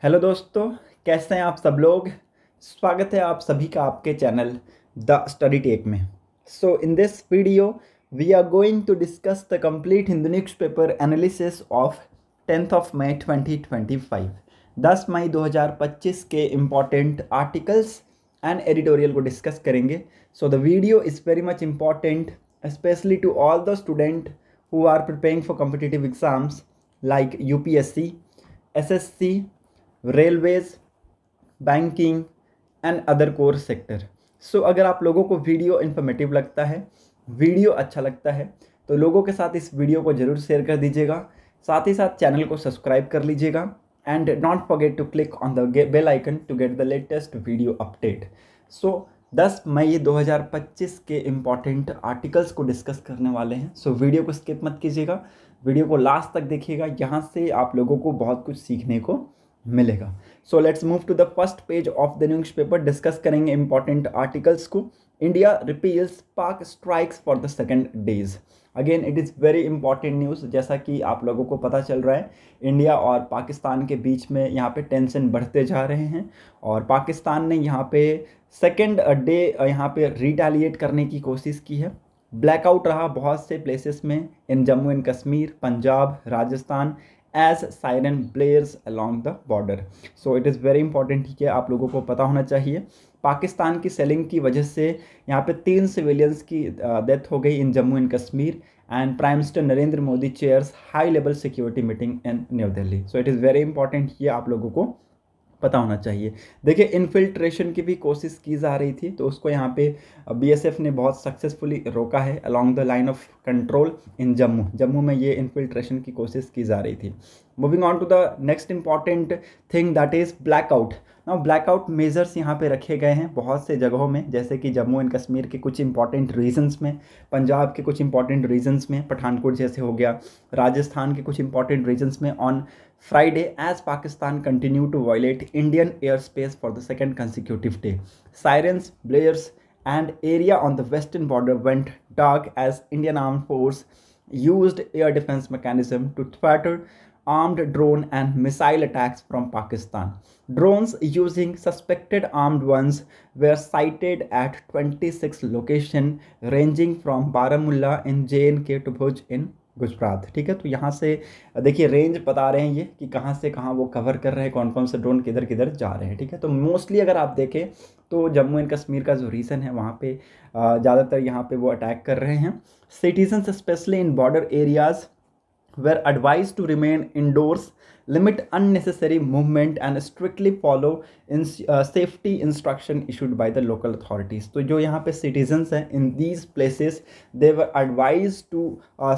Hello दोस्तों, कैसे हैं आप सब लोग। स्वागत है आप सभी का आपके चैनल द स्टडी टेक में। So in this video we are going to discuss the complete Hindu newspaper analysis of 10th of May 2025। 10 मई 2025 के इम्पॉर्टेंट आर्टिकल्स एंड एडिटोरियल को डिस्कस करेंगे। So the video is very much important specially to all the student who are preparing for competitive exams like UPSC, SSC, railways, banking and other core sector. सो अगर आप लोगों को video informative लगता है, video अच्छा लगता है, तो लोगों के साथ इस वीडियो को ज़रूर शेयर कर दीजिएगा। साथ ही साथ चैनल को सब्सक्राइब कर लीजिएगा and not forget to click on the bell icon to get the latest video update. So 10 मई 2025 के इम्पॉर्टेंट आर्टिकल्स को डिस्कस करने वाले हैं। सो वीडियो को स्किप मत कीजिएगा, वीडियो को लास्ट तक देखिएगा, यहाँ से आप लोगों को बहुत कुछ सीखने को मिलेगा। So let's move to the first page of the newspaper. Discuss करेंगे इंपॉर्टेंट आर्टिकल्स को। India repels Pak strikes for the second days. Again it is very important news. जैसा कि आप लोगों को पता चल रहा है, इंडिया और पाकिस्तान के बीच में यहाँ पे टेंशन बढ़ते जा रहे हैं और पाकिस्तान ने यहाँ पे सेकेंड डे यहाँ पे रिटेलिएट करने की कोशिश की है। ब्लैकआउट रहा बहुत से प्लेसेस में in Jammu and Kashmir, Punjab, Rajasthan as siren blares along the border. So it is very important, ठीक है, आप लोगों को पता होना चाहिए। पाकिस्तान की सेलिंग की वजह से यहाँ पे 3 सिविलियंस की डेथ हो गई in Jammu and Kashmir and prime minister Narendra Modi chairs high level security meeting in New Delhi. So it is very important, ये आप लोगों को पता होना चाहिए। देखिए, इन्फिल्ट्रेशन की भी कोशिश की जा रही थी, तो उसको यहाँ पे बीएसएफ ने बहुत सक्सेसफुली रोका है along the line of control in Jammu में ये इन्फिल्ट्रेशन की कोशिश की जा रही थी। Moving on to the next important thing, that is blackout. Now blackout measures यहाँ पे रखे गए हैं बहुत से जगहों में, जैसे कि जम्मू एंड कश्मीर के कुछ इंपॉर्टेंट रीजन्स में, पंजाब के कुछ इंपॉर्टेंट रीजन्स में, पठानकोट जैसे हो गया, राजस्थान के कुछ इंपॉर्टेंट रीजन्स में on Friday as Pakistan continued to violate Indian airspace for the second consecutive day. Sirens, blares, and area on the western border went dark as Indian Armed Force used air defense mechanism to thwart armed drone and missile attacks from Pakistan. Drones using suspected armed ones were sighted at 26 locations ranging from Baramulla in JNK to Bhuj in Gujarat. ठीक है, तो यहाँ से देखिए range बता रहे हैं ये कि कहाँ से कहाँ वो कवर कर रहे हैं, कौन कौन से ड्रोन किधर किधर जा रहे हैं। ठीक है, तो मोस्टली अगर आप देखें तो जम्मू एंड कश्मीर का जो रीजन है वहाँ पे ज़्यादातर यहाँ पे वो अटैक कर रहे हैं। Citizens specially in border areas were advised to remain indoors, limit unnecessary movement and strictly follow safety instruction issued by the local authorities. तो जो यहाँ पे citizens हैं in these places, they were advised to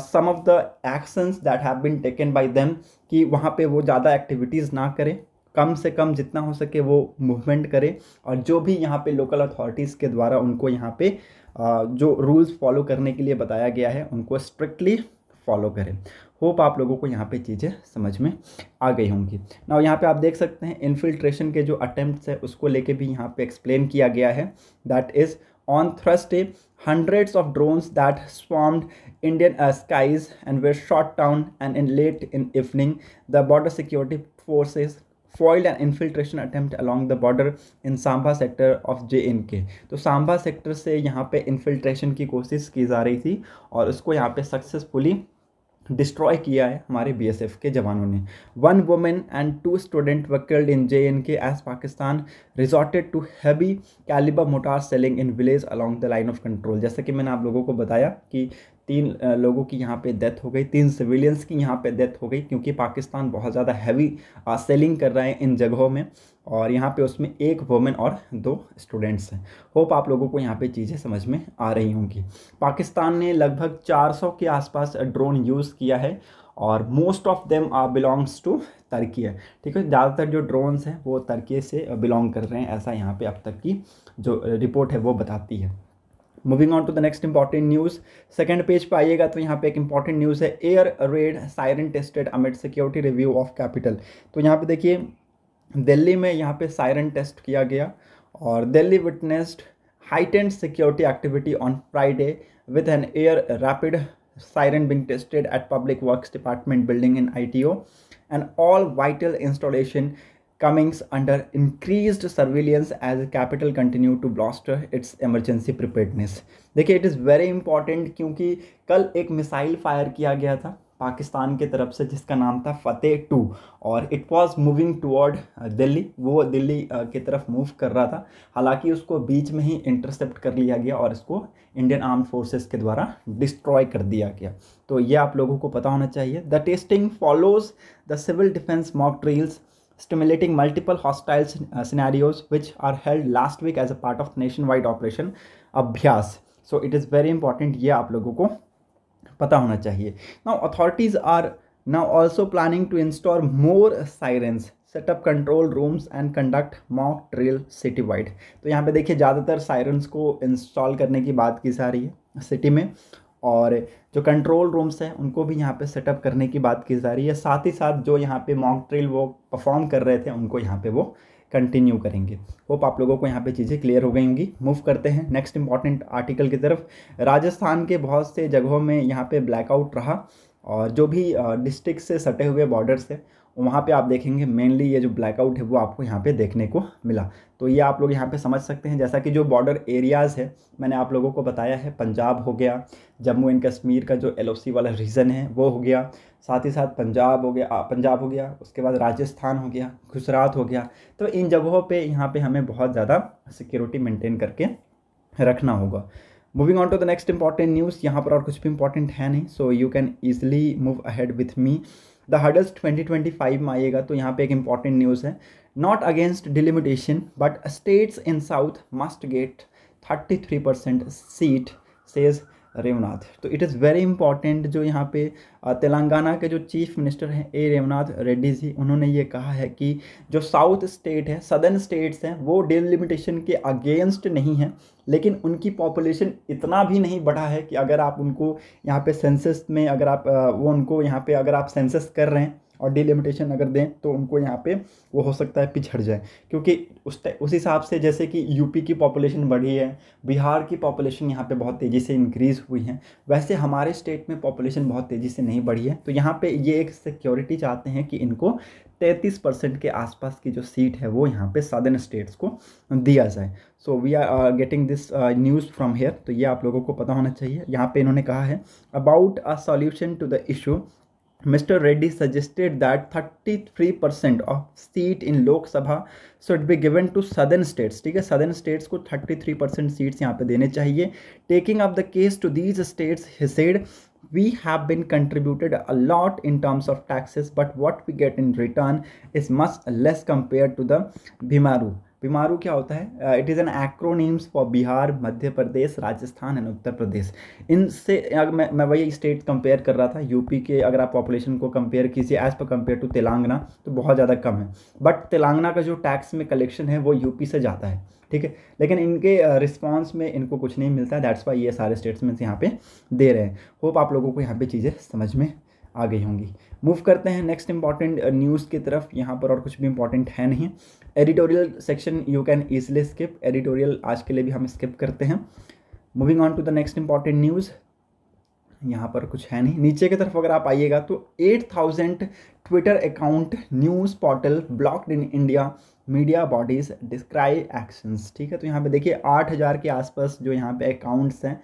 some of the actions that have been taken by them कि वहाँ पे वो ज़्यादा activities ना करें, कम से कम जितना हो सके वो मूवमेंट करें, और जो भी यहाँ पे लोकल अथॉरिटीज़ के द्वारा उनको यहाँ पे जो रूल्स फॉलो करने के लिए बताया गया है उनको स्ट्रिक्टली फॉलो करें। होप आप लोगों को यहाँ पे चीज़ें समझ में आ गई होंगी। नाउ यहाँ पे आप देख सकते हैं इन्फिल्ट्रेशन के जो अटेम्प्ट्स है उसको लेके भी यहाँ पे एक्सप्लेन किया गया है। That is on Thursday hundreds of drones that swarmed Indian skies and were shot down, and in late in evening the border security forces foiled an infiltration attempt along the border in Samba sector of JNK। तो Samba sector से यहाँ पे infiltration की कोशिश की जा रही थी और उसको यहाँ पे सक्सेसफुली डिस्ट्रॉय किया है हमारे बीएसएफ के जवानों ने। 1 woman and 2 students were killed in JNK as Pakistan resorted to heavy caliber mortar selling in village along the line of control। जैसे कि मैंने आप लोगों को बताया कि 3 लोगों की यहाँ पे डेथ हो गई, 3 सिविलियंस की यहाँ पे डेथ हो गई, क्योंकि पाकिस्तान बहुत ज़्यादा हैवी सेलिंग कर रहा है इन जगहों में, और यहाँ पे उसमें 1 वुमेन और 2 स्टूडेंट्स हैं। होप आप लोगों को यहाँ पे चीज़ें समझ में आ रही होंगी। पाकिस्तान ने लगभग 400 के आसपास ड्रोन यूज़ किया है और most of them belongs to Turkey है। ठीक है, ज़्यादातर जो ड्रोन्स हैं वो तुर्की से बिलोंग कर रहे हैं, ऐसा यहाँ पे अब तक की जो रिपोर्ट है वो बताती है। Moving on to the next important news, second page पे आइएगा तो यहाँ पे एक इंपॉर्टेंट न्यूज़ है, air raid siren tested amid security review of capital. तो यहाँ पे देखिए दिल्ली में यहाँ पे सायरन टेस्ट किया गया और Delhi witnessed heightened security activity on Friday with an air rapid siren being tested at Public Works Department building in ITO, and all vital installation comings under increased surveillance as capital continue to blaster its emergency preparedness. देखिए it is very important क्योंकि कल एक missile fire किया गया था पाकिस्तान की तरफ से जिसका नाम था फतेह 2 और it was moving toward Delhi. वो दिल्ली की तरफ मूव कर रहा था, हालांकि उसको बीच में ही इंटरसेप्ट कर लिया गया और इसको इंडियन आर्म्ड फोर्सेस के द्वारा डिस्ट्रॉय कर दिया गया। तो ये आप लोगों को पता होना चाहिए। The testing follows the civil defence mock drills stimulating multiple hostile scenarios which are held last week as a part of nationwide operation Abhyas. So it is very important, ये आप लोगों को पता होना चाहिए। Now authorities are now also planning to install more sirens, set up control rooms and conduct mock drill citywide। तो यहाँ पे देखिए ज़्यादातर सायरन्स को इंस्टॉल करने की बात की जा रही है सिटी में, और जो कंट्रोल रूम्स हैं उनको भी यहाँ पे सेटअप करने की बात की जा रही है। साथ ही साथ जो यहाँ पे मॉक ड्रिल वो परफॉर्म कर रहे थे उनको यहाँ पे वो कंटिन्यू करेंगे। होप आप लोगों को यहाँ पे चीज़ें क्लियर हो गई होंगी। मूव करते हैं नेक्स्ट इंपॉर्टेंट आर्टिकल की तरफ। राजस्थान के बहुत से जगहों में यहाँ पे ब्लैकआउट रहा और जो भी डिस्ट्रिक्ट से सटे हुए बॉर्डर्स है वहाँ पे आप देखेंगे मेनली ये जो ब्लैकआउट है वो आपको यहाँ पे देखने को मिला। तो ये आप लोग यहाँ पे समझ सकते हैं, जैसा कि जो बॉर्डर एरियाज़ है मैंने आप लोगों को बताया है, पंजाब हो गया, जम्मू एंड कश्मीर का जो LOC वाला रीजन है वो हो गया, साथ ही साथ पंजाब हो गया, उसके बाद राजस्थान हो गया, गुजरात हो गया। तो इन जगहों पर यहाँ पर हमें बहुत ज़्यादा सिक्योरिटी मेंटेन करके रखना होगा। Moving on to the next important news. यहाँ पर और कुछ भी इंपॉर्टेंट है नहीं, so you can easily move ahead with me. The huddles 2025 में आइएगा तो यहाँ पे एक इंपॉर्टेंट न्यूज़ है। Not against delimitation but states in south must get 33% seat says Revanth. तो इट इज़ वेरी इंपॉर्टेंट। जो यहाँ पे तेलंगाना के जो चीफ मिनिस्टर हैं रेवनाथ रेड्डी जी, उन्होंने ये कहा है कि जो साउथ स्टेट है, सदर्न स्टेट्स हैं, वो डिलिमिटेशन के अगेंस्ट नहीं है, लेकिन उनकी पॉपुलेशन इतना भी नहीं बढ़ा है कि अगर आप उनको यहाँ पे सेंसस में अगर आप वो उनको यहाँ पे अगर आप सेंसस कर रहे हैं और डिलिमिटेशन अगर दें तो उनको यहाँ पे वो हो सकता है पिछड़ जाए, क्योंकि उस हिसाब से जैसे कि यूपी की पॉपुलेशन बढ़ी है, बिहार की पॉपुलेशन यहाँ पे बहुत तेज़ी से इंक्रीज़ हुई है, वैसे हमारे स्टेट में पॉपुलेशन बहुत तेज़ी से नहीं बढ़ी है। तो यहाँ पे ये एक सिक्योरिटी चाहते हैं कि इनको 33% के आसपास की जो सीट है वो यहाँ पे सदर्न स्टेट्स को दिया जाए। So we are getting this news from here. तो ये आप लोगों को पता होना चाहिए। यहाँ पे इन्होंने कहा है about a solution to the issue Mr. Reddy suggested that 33% of seat in Lok Sabha should be given to southern states। ठीक है, southern states को 33% सीट्स यहाँ पे देने चाहिए। Taking up the case to these states, he said, we have been contributed a lot in terms of taxes, but what we get in return is much less compared to the Bhimaru। बीमारू क्या होता है? It is an acronyms for Bihar, Madhya Pradesh, Rajasthan and Uttar Pradesh. इनसे मैं वही state compare कर रहा था। UP के अगर आप पॉपुलेशन को कंपेयर कीजिए as per compare to Telangana तो बहुत ज़्यादा कम है, बट तेलंगाना का जो टैक्स में कलेक्शन है वो यूपी से जाता है, ठीक है, लेकिन इनके रिस्पॉन्स में इनको कुछ नहीं मिलता है। दैट्स वाई ये सारे स्टेट्समेंट्स यहाँ पे दे रहे हैं। होप आप लोगों को यहाँ पे चीज़ें समझ में आ गई होंगी। मूव करते हैं नेक्स्ट इंपॉर्टेंट न्यूज़ की तरफ। यहाँ पर और कुछ भी इंपॉर्टेंट है नहीं। Editorial section you can easily skip, editorial आज के लिए भी हम स्किप करते हैं। Moving on to the next important news. यहाँ पर कुछ है नहीं। नीचे की तरफ अगर आप आइएगा तो 8000 Twitter account news portal blocked in India, media bodies describe actions. ठीक है, तो यहाँ पे देखिए 8000 के आसपास जो यहाँ पे अकाउंट्स हैं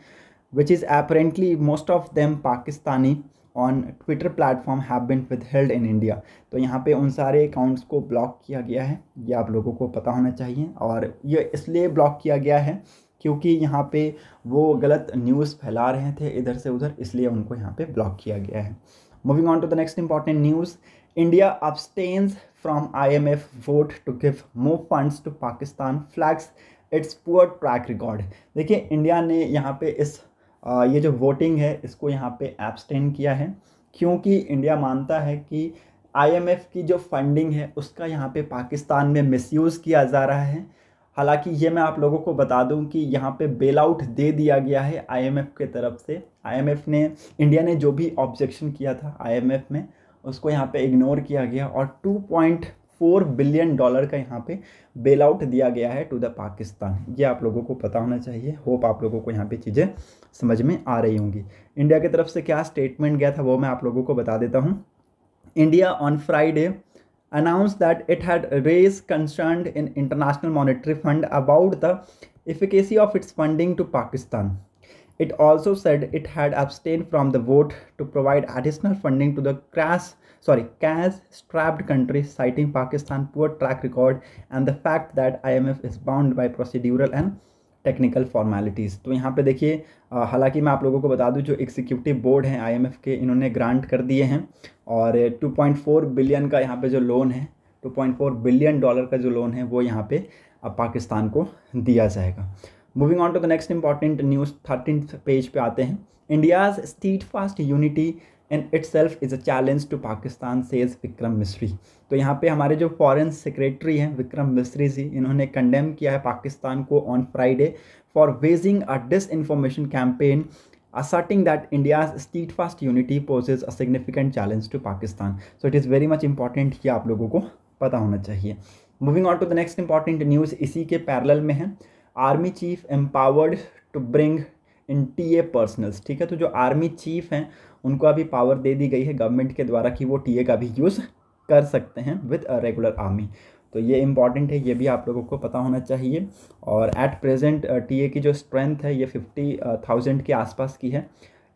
which is apparently most of them Pakistani on Twitter platform have been withheld in India. तो यहाँ पे उन सारे अकाउंट्स को ब्लॉक किया गया है, ये आप लोगों को पता होना चाहिए। और ये इसलिए ब्लॉक किया गया है क्योंकि यहाँ पे वो गलत न्यूज़ फैला रहे थे इधर से उधर, इसलिए उनको यहाँ पे ब्लॉक किया गया है। Moving on to the next important news. India abstains from IMF vote to give more funds to Pakistan, flags its poor track record। देखिए इंडिया ने यहाँ पे ये जो वोटिंग है इसको यहाँ पे एब्सटेन किया है, क्योंकि इंडिया मानता है कि IMF की जो फंडिंग है उसका यहाँ पे पाकिस्तान में मिसयूज़ किया जा रहा है। हालांकि ये मैं आप लोगों को बता दूं कि यहाँ पे बेल आउट दे दिया गया है IMF के तरफ से। IMF ने, इंडिया ने जो भी ऑब्जेक्शन किया था IMF में उसको यहाँ पे इग्नोर किया गया और $2.4 बिलियन का यहाँ पे बेल आउट दिया गया है टू द पाकिस्तान। ये आप लोगों को पता होना चाहिए। होप आप लोगों को यहाँ पे चीज़ें समझ में आ रही होंगी। इंडिया की तरफ से क्या स्टेटमेंट गया था वो मैं आप लोगों को बता देता हूँ। India on Friday announced that it had raised concern in International Monetary Fund about the efficacy of its funding to Pakistan. It also said it had abstained from the vote to provide additional funding to the cash-strapped country, citing Pakistan's poor track record and the fact that IMF is bound by procedural and technical formalities. तो यहाँ पे देखिए, हालांकि मैं आप लोगों को बता दूं, जो एग्जीक्यूटिव बोर्ड हैं आईएमएफ के, इन्होंने ग्रांट कर दिए हैं और 2.4 बिलियन का यहाँ पे जो लोन है, 2.4 बिलियन डॉलर का जो लोन है वो यहाँ पे अब पाकिस्तान को दिया जाएगा। Moving on to the next important news, 13th page पे आते हैं। India's steadfast unity in itself is a challenge to Pakistan, says Vikram Misri. तो यहाँ पे हमारे जो फॉरेन सेक्रेटरी हैं विक्रम मिस्री जी, इन्होंने कंडेम किया है पाकिस्तान को on Friday for waging a disinformation campaign asserting that India's steadfast unity poses a significant challenge to Pakistan. So it is very much important, ये आप लोगों को पता होना चाहिए। Moving on to the next important news, इसी के parallel में है, army chief empowered to bring in TA personnels. ठीक है, तो जो आर्मी चीफ हैं उनको अभी पावर दे दी गई है गवर्नमेंट के द्वारा कि वो टीए का भी यूज़ कर सकते हैं विद अ रेगुलर आर्मी। तो ये इंपॉर्टेंट है, ये भी आप लोगों को पता होना चाहिए। और एट प्रेजेंट टीए की जो स्ट्रेंथ है ये 50,000 के आसपास की है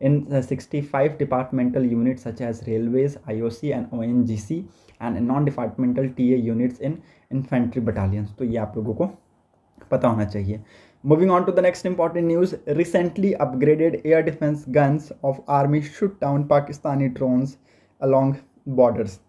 in 65 departmental units such as railways, IOC and ONGC and non departmental TA units in infantry battalions. तो ये आप लोगों को पता होना चाहिए। Moving on to the next important news, recently upgraded air defence guns of army shoot down Pakistani drones along borders.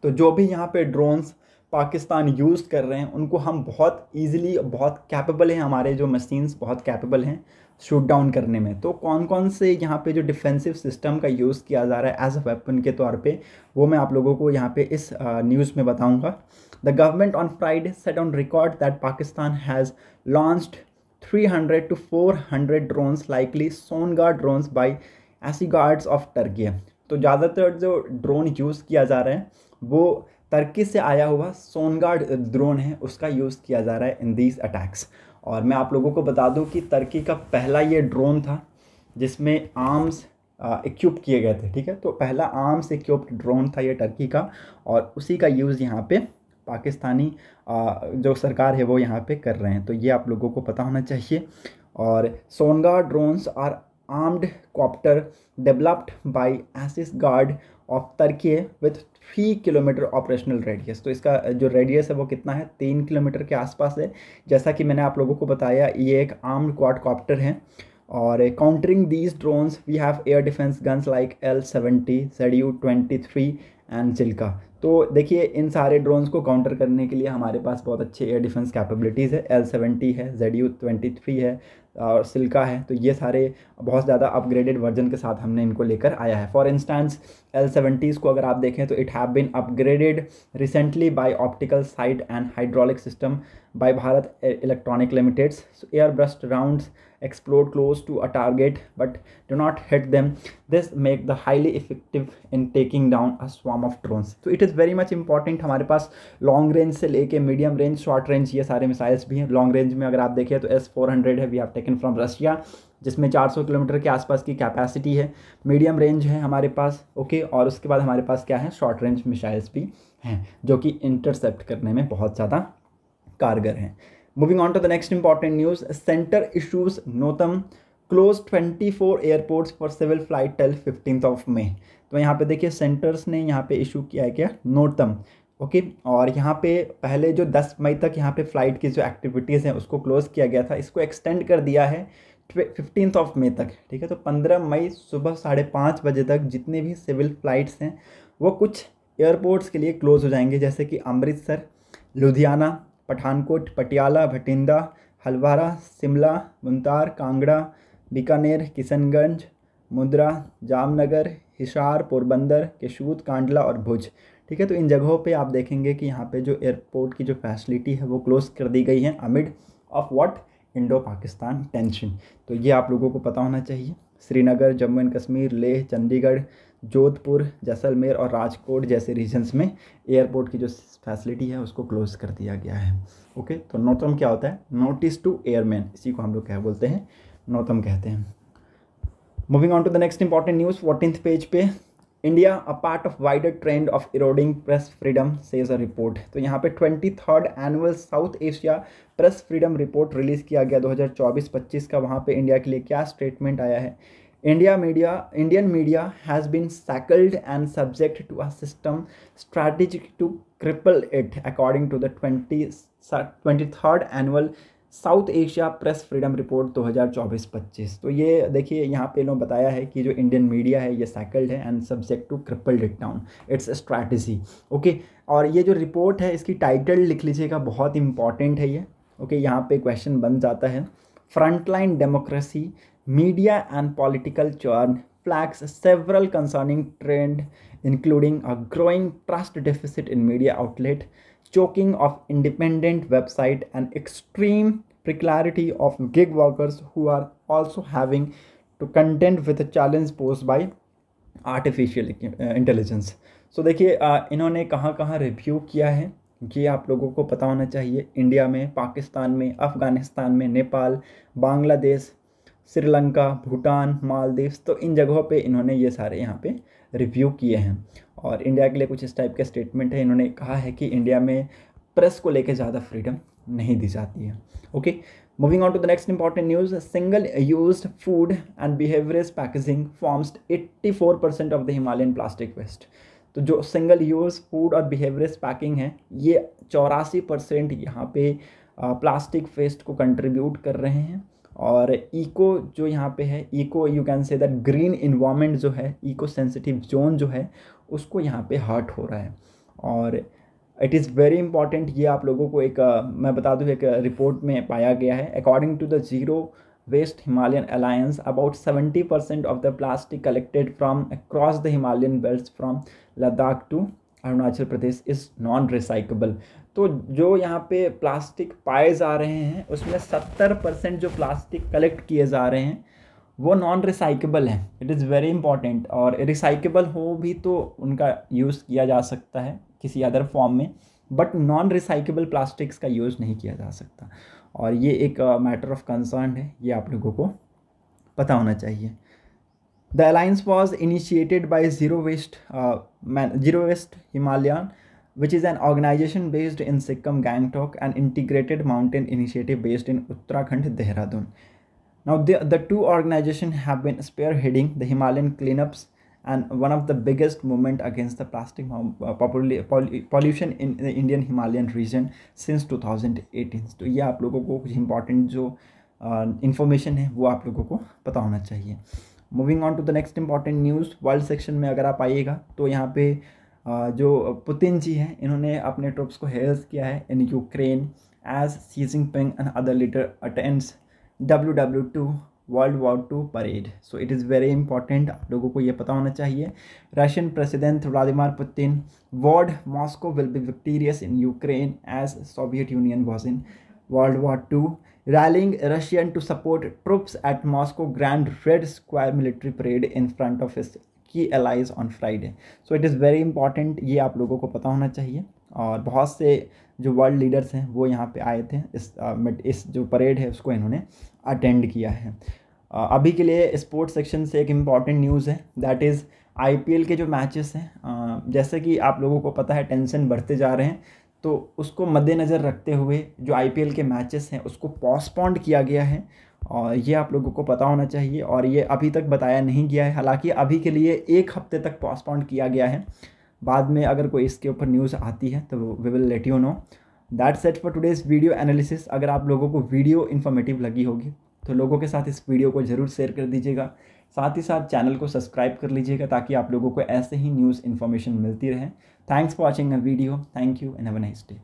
तो जो भी यहाँ पे ड्रोन्स पाकिस्तान यूज़ कर रहे हैं उनको हम बहुत ईजिली, बहुत कैपेबल हैं, हमारे जो मशीन्स बहुत कैपेबल हैं शूट डाउन करने में। तो कौन कौन से यहाँ पे जो डिफेंसिव सिस्टम का यूज़ किया जा रहा है एज अ वेपन के तौर पे, वो मैं आप लोगों को यहाँ पे इस न्यूज़ में बताऊँगा। The government on Friday set on record that Pakistan has launched 300 to 400 drones, likely Songar drones by Asigards of Turkey। तो ज़्यादातर जो ड्रोन यूज़ किया जा रहा है वो तुर्की से आया हुआ सोनगार्ड ड्रोन है, उसका यूज़ किया जा रहा है इन दीज अटैक्स। और मैं आप लोगों को बता दूं कि तुर्की का पहला ये ड्रोन था जिसमें आर्म्स इक्विप किए गए थे। ठीक है, तो पहला आर्म्स इक्विप्ड ड्रोन था ये तुर्की का, और उसी का यूज़ यहाँ पे पाकिस्तानी जो सरकार है वो यहाँ पे कर रहे हैं। तो ये आप लोगों को पता होना चाहिए। और Songar drones are armed copter developed by Asisguard of Turkey with 3 kilometre operational radius. तो इसका जो रेडियस है वो कितना है, 3 किलोमीटर के आसपास है। जैसा कि मैंने आप लोगों को बताया, ये एक आर्म्ड क्वाड कॉप्टर है। और countering these drones we have air defence guns like L-70, ZU-23 and Shilka. तो देखिए, इन सारे ड्रोन्स को काउंटर करने के लिए हमारे पास बहुत अच्छे एयर डिफेंस कैपेबिलिटीज़ है। L-70 है, ZU-23 है और सिल्का है। तो ये सारे बहुत ज़्यादा अपग्रेडेड वर्जन के साथ हमने इनको लेकर आया है। फॉर इंस्टेंस L-70s को अगर आप देखें तो it have been upgraded recently by optical sight and hydraulic system by Bharat electronic limiteds. Air burst rounds explode close to a target but do not hit them. This make the highly effective in taking down a swarm of drones. So it is very much important। हमारे पास long range से लेके medium range, short range, ये सारे missiles भी हैं। Long range में अगर आप देखें तो S-400 है, we have taken from Russia, जिसमें 400 किलोमीटर के आसपास की कैपेसिटी है। मीडियम रेंज है हमारे पास, ओके। और उसके बाद हमारे पास क्या है, शॉर्ट रेंज मिसाइल्स भी हैं जो कि इंटरसेप्ट करने में बहुत ज़्यादा कारगर हैं। Moving on to the next important news, Center issues NOTAM closed 24 airports for civil flight till 15th of May। तो यहाँ पे देखिए, सेंटर्स ने यहाँ पे इशू किया है क्या, नोटम, ओके। और यहाँ पे पहले जो 10 मई तक यहाँ पे फ़्लाइट की जो एक्टिविटीज़ हैं उसको क्लोज़ किया गया था, इसको एक्सटेंड कर दिया है 15th of May तक। ठीक है, तो 15 मई सुबह 5:30 बजे तक जितने भी सिविल फ़्लाइट्स हैं वो कुछ एयरपोर्ट्स के लिए क्लोज़ हो जाएंगे, जैसे कि अमृतसर, लुधियाना, पठानकोट, पटियाला, भटिंडा, हल्द्वारा, शिमला, मुंतार, कांगड़ा, बीकानेर, किशनगंज, मुंद्रा, जामनगर, हिसार, पोरबंदर, केशूत, कांडला और भुज। ठीक है, तो इन जगहों पे आप देखेंगे कि यहाँ पे जो एयरपोर्ट की जो फैसिलिटी है वो क्लोज कर दी गई है amid of what, Indo Pakistan tension. तो ये आप लोगों को पता होना चाहिए। श्रीनगर, जम्मू एंड कश्मीर, लेह, चंडीगढ़, जोधपुर, जैसलमेर और राजकोट जैसे रीजन्स में एयरपोर्ट की जो फैसिलिटी है उसको क्लोज कर दिया गया है, ओके। तो नोटम क्या होता है, नोटिस टू एयरमैन, इसी को हम लोग क्या बोलते हैं, नोटम कहते हैं। Moving on to the next important news, 14th page पे, India a part of wider trend of eroding press freedom says a report. तो यहाँ पे 23rd annual South Asia press freedom report release किया गया 2024-25 का। वहाँ पे इंडिया के लिए क्या स्टेटमेंट आया है? Indian media has been shackled and subject to a system strategic to cripple it, according to the 23rd annual south Asia press freedom report 2024-25। तो ये देखिए यहाँ पे इन्होंने बताया है कि जो इंडियन मीडिया है ये सैकल्ड है and subject to crippled it down, its strategy. Okay, और ये जो रिपोर्ट है इसकी टाइटल लिख लीजिएगा, बहुत इंपॉर्टेंट है ये। ओके, यहाँ पे क्वेश्चन बन जाता है, frontline democracy media and political churn flags several concerning trend, including a growing trust deficit in media outlet, choking of independent website, and extreme precarity of gig workers who are also having to contend with the challenge posed by artificial intelligence। So देखिए इन्होंने कहाँ कहाँ review किया है ये आप लोगों को पता होना चाहिए। इंडिया में, पाकिस्तान में, अफ़गानिस्तान में, नेपाल, बांग्लादेश, श्रीलंका, भूटान, मालदीव, तो इन जगहों पे इन्होंने ये सारे यहाँ पे रिव्यू किए हैं। और इंडिया के लिए कुछ इस टाइप के स्टेटमेंट है। इन्होंने कहा है कि इंडिया में प्रेस को लेके ज़्यादा फ्रीडम नहीं दी जाती है। Okay, moving on to the next important news, single used food and behavioural packaging forms 84% of the Himalayan plastic waste. तो जो सिंगल यूज़ फूड और बिहेवियरल पैकिंग है ये 84% यहाँ पे प्लास्टिक वेस्ट को कंट्रीब्यूट कर रहे हैं। और इको जो यहाँ पे है, eco you can say that green environment जो है, इको सेंसिटिव जोन जो है उसको यहाँ पे हर्ट हो रहा है। और इट इज़ वेरी इंपॉर्टेंट, ये आप लोगों को एक मैं बता दूँ, एक रिपोर्ट में पाया गया है, according to the zero waste Himalayan alliance about 70% of the plastic collected from across the Himalayan belt from Ladakh to Arunachal Pradesh is non recyclable. तो जो यहाँ पे प्लास्टिक पाए जा रहे हैं उसमें 70% जो प्लास्टिक कलेक्ट किए जा रहे हैं वो नॉन रिसाइकेबल है। It is very important. और रिसाइकेबल हो भी तो उनका यूज़ किया जा सकता है किसी अदर फॉर्म में, बट नॉन रिसाइकेबल प्लास्टिक्स का यूज़ नहीं किया जा सकता। और ये एक मैटर ऑफ कंसर्न है, ये आप लोगों को पता होना चाहिए। The alliance was initiated by Zero Waste Himalayan, which is an organization based in Sikkim, Gangtok, and integrated mountain initiative based in Uttarakhand, Dehradun. Now, the two organizations have been spearheading the Himalayan cleanups and one of the biggest movement against the plastic pollution in the Indian Himalayan region since 2018. तो ये आप लोगों को कुछ important जो information है वो आप लोगों को पता होना चाहिए। Moving on to the next important news, world section में अगर आप आइएगा तो यहाँ पे जो पुतिन जी हैं इन्होंने अपने ट्रूप्स को हेल्स किया है in Ukraine as Xi Jinping and other leader attends WW2 world war 2 parade. So it is very important, आप लोगों को ये पता होना चाहिए। Russian president Vladimir Putin warned Moscow will be victorious in Ukraine as Soviet Union was in World War II, rallying Russian to support troops at Moscow Grand Red Square military parade in front of his key allies on Friday. So it is very important, ये आप लोगों को पता होना चाहिए। और बहुत से जो वर्ल्ड लीडर्स हैं वो यहाँ पे आए थे, इस जो परेड है उसको इन्होंने अटेंड किया है। अभी के लिए स्पोर्ट्स सेक्शन से एक इम्पॉर्टेंट न्यूज़ है, दैट इज़ IPL के जो मैचेस हैं, जैसे कि आप लोगों को पता है टेंशन बढ़ते जा रहे हैं, तो उसको मद्देनज़र रखते हुए जो IPL के मैचेस हैं उसको पोस्टपोन्ड किया गया है। और ये आप लोगों को पता होना चाहिए। और ये अभी तक बताया नहीं गया है, हालांकि अभी के लिए 1 हफ्ते तक पोस्टपोन्ड किया गया है। बाद में अगर कोई इसके ऊपर न्यूज़ आती है तो we will let you know. That's it for today's video analysis. अगर आप लोगों को वीडियो इन्फॉर्मेटिव लगी होगी तो लोगों के साथ इस वीडियो को ज़रूर शेयर कर दीजिएगा। साथ ही साथ चैनल को सब्सक्राइब कर लीजिएगा ताकि आप लोगों को ऐसे ही न्यूज़ इन्फॉर्मेशन मिलती रहे। Thanks for watching a video. Thank you and have a nice day.